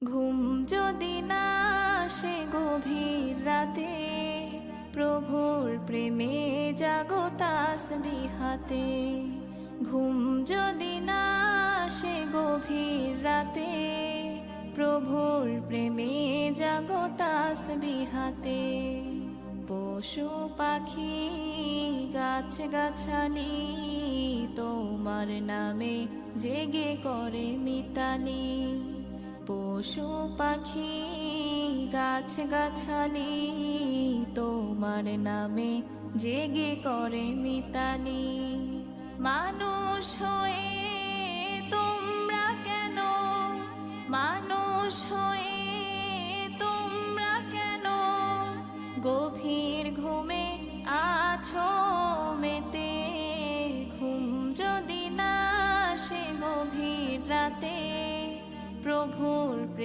ঘুম যদি না আসে গভীর রাতে, প্রভুর প্রেমে জাগো তাসবিহাতে। ঘুম যদি না আসে গভীর রাতে, প্রভুর প্রেমে জাগো তাসবিহাতে। পশু পাখি গাছ গাছালি তোমার নামে জেগে করে মিতালি। পশু পাখি গাছ গাছালি তোমার নামে জেগে করে মিতালি। মানুষ হয়ে তোমরা কেন, মানুষ হয়ে তোমরা কেন গভীর ঘুমে আছো মেতে।